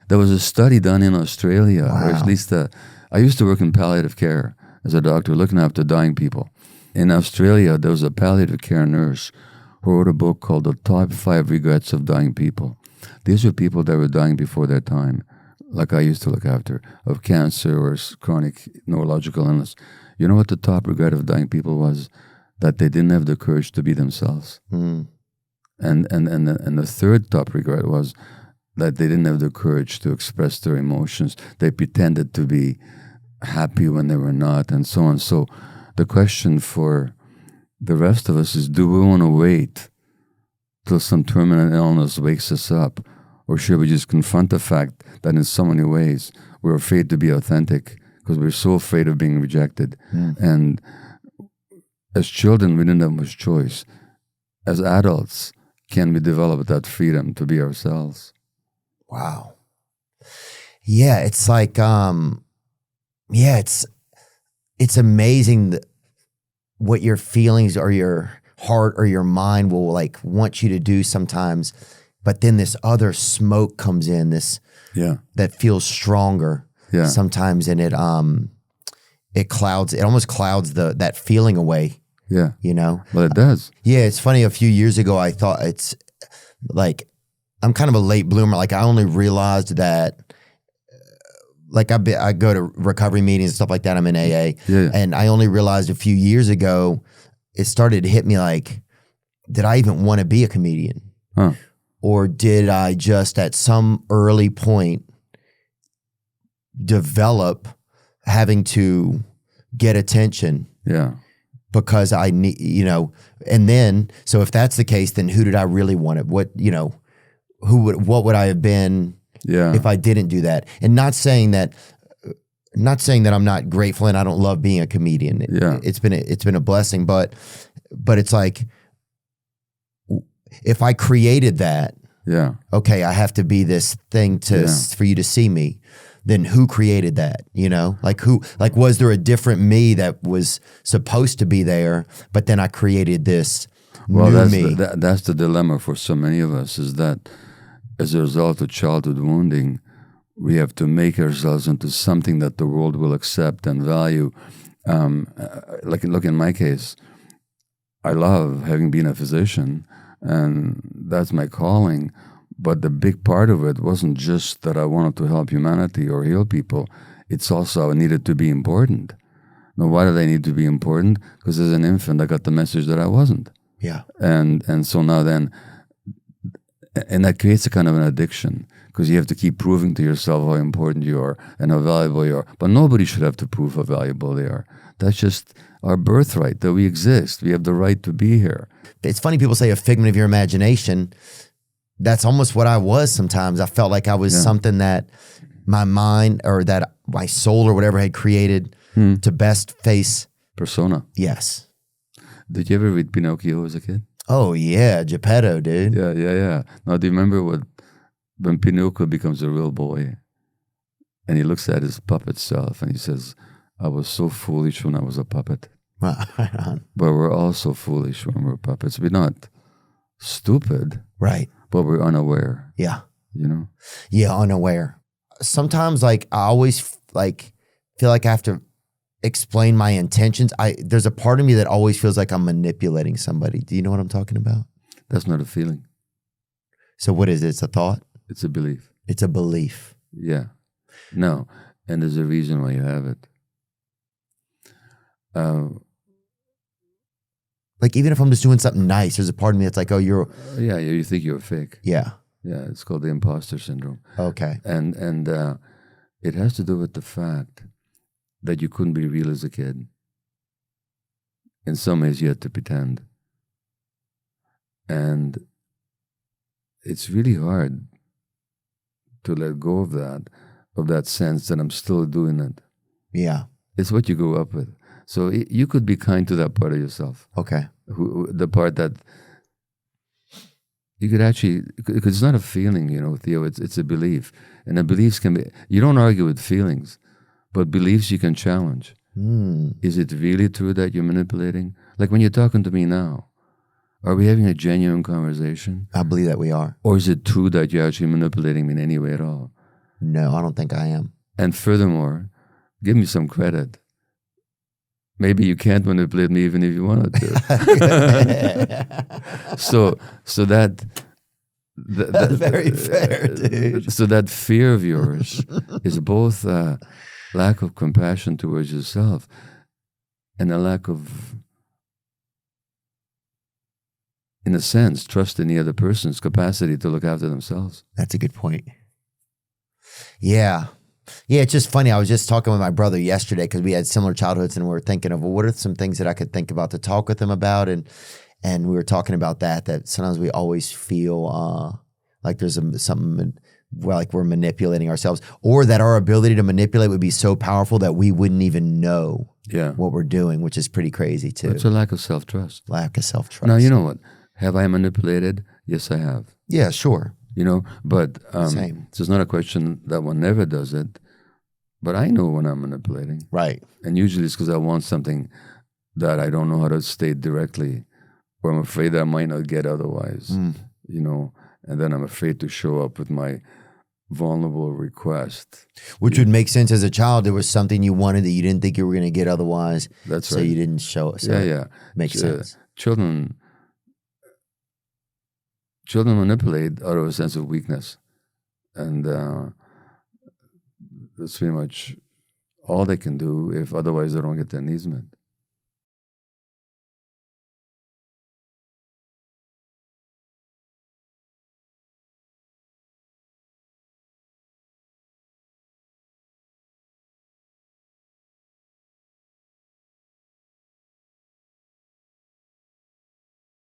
There was a study done in Australia, or Wow. at least I used to work in palliative care as a doctor, looking after dying people. In Australia, there was a palliative care nurse who wrote a book called The Top 5 Regrets of Dying People. These were people that were dying before their time, like I used to look after, of cancer or chronic neurological illness. You know what the top regret of dying people was? That they didn't have the courage to be themselves. Mm. And the third top regret was that they didn't have the courage to express their emotions. They pretended to be happy when they were not, and so on. So the question for the rest of us is, do we want to wait till some terminal illness wakes us up? Or should we just confront the fact that in so many ways we're afraid to be authentic because we're so afraid of being rejected? And as children, we didn't have much choice. As adults, can we develop that freedom to be ourselves? Wow. Yeah, it's like, it's amazing what your feelings or your heart or your mind will like want you to do sometimes, but then this other smoke comes in, that feels stronger sometimes, and it almost clouds that feeling away. Yeah. You know? Well, it does. Yeah, it's funny. A few years ago, I thought it's like, I'm kind of a late bloomer. Like I only realized that, like I go to recovery meetings and stuff like that. I'm in AA. Yeah. And I only realized a few years ago, it started to hit me like, did I even want to be a comedian? Huh. Or did I just at some early point develop having to get attention? Yeah. Because I need, and then, so if that's the case, then who did I really want it? What would I have been if I didn't do that? And not saying that I'm not grateful and I don't love being a comedian. It's been a blessing, but it's like, if I created that, okay, I have to be this thing for you to see me. Then who created that? Like was there a different me that was supposed to be there, but then I created this new me? That's the dilemma for so many of us, is that as a result of childhood wounding, we have to make ourselves into something that the world will accept and value. Look, in my case, I love having been a physician, and that's my calling. But the big part of it wasn't just that I wanted to help humanity or heal people. It's also I needed to be important. Now, why did I need to be important? Because as an infant, I got the message that I wasn't. Yeah. And so now then, and that creates a kind of an addiction, because you have to keep proving to yourself how important you are and how valuable you are. But nobody should have to prove how valuable they are. That's just our birthright, that we exist. We have the right to be here. It's funny, people say a figment of your imagination. That's almost what I was sometimes. I felt like I was something that my mind or that my soul or whatever had created to best face. Persona. Yes. Did you ever read Pinocchio as a kid? Oh, yeah. Geppetto, dude. Yeah. Now, do you remember when Pinocchio becomes a real boy and he looks at his puppet self and he says, I was so foolish when I was a puppet. Right on. But we're all so foolish when we're puppets. We're not stupid. Right. But we're unaware. Yeah. Yeah, unaware. Sometimes, like, I always feel like I have to explain my intentions. There's a part of me that always feels like I'm manipulating somebody. Do you know what I'm talking about? That's not a feeling. So what is it? It's a thought? It's a belief. It's a belief. Yeah. No. And there's a reason why you have it. Like, even if I'm just doing something nice, there's a part of me that's like, oh, you're... Yeah, you think you're fake. Yeah. Yeah, it's called the imposter syndrome. Okay. And it has to do with the fact that you couldn't be real as a kid. In some ways, you had to pretend. And it's really hard to let go of that sense that I'm still doing it. Yeah. It's what you grew up with. So you could be kind to that part of yourself. Okay. The part that you could actually, because it's not a feeling, Theo, it's a belief. And the beliefs can be, you don't argue with feelings, but beliefs you can challenge. Is it really true that you're manipulating? Like when you're talking to me now, are we having a genuine conversation? I believe that we are. Or is it true that you're actually manipulating me in any way at all? No, I don't think I am. And furthermore, give me some credit. Maybe you can't manipulate me even if you wanted to. so that That's very fair, dude. So that fear of yours is both a lack of compassion towards yourself and a lack of, in a sense, trust in the other person's capacity to look after themselves. That's a good point. Yeah. Yeah, it's just funny. I was just talking with my brother yesterday because we had similar childhoods, and we were thinking of, well, what are some things that I could think about to talk with him about? And we were talking about that sometimes we always feel like there's something like we're manipulating ourselves, or that our ability to manipulate would be so powerful that we wouldn't even know what we're doing, which is pretty crazy too. It's a lack of self-trust. Lack of self-trust. Now, you know what? Have I manipulated? Yes, I have. Yeah, sure. But Same. It's not a question that one never does it. But I know when I'm manipulating. Right. And usually it's because I want something that I don't know how to state directly, or I'm afraid that I might not get otherwise, and then I'm afraid to show up with my vulnerable request. Which would make sense as a child. There was something you wanted that you didn't think you were going to get otherwise. That's right. So you didn't show it. So yeah. Makes sense. Children manipulate out of a sense of weakness. And that's pretty much all they can do if otherwise they don't get their needs met.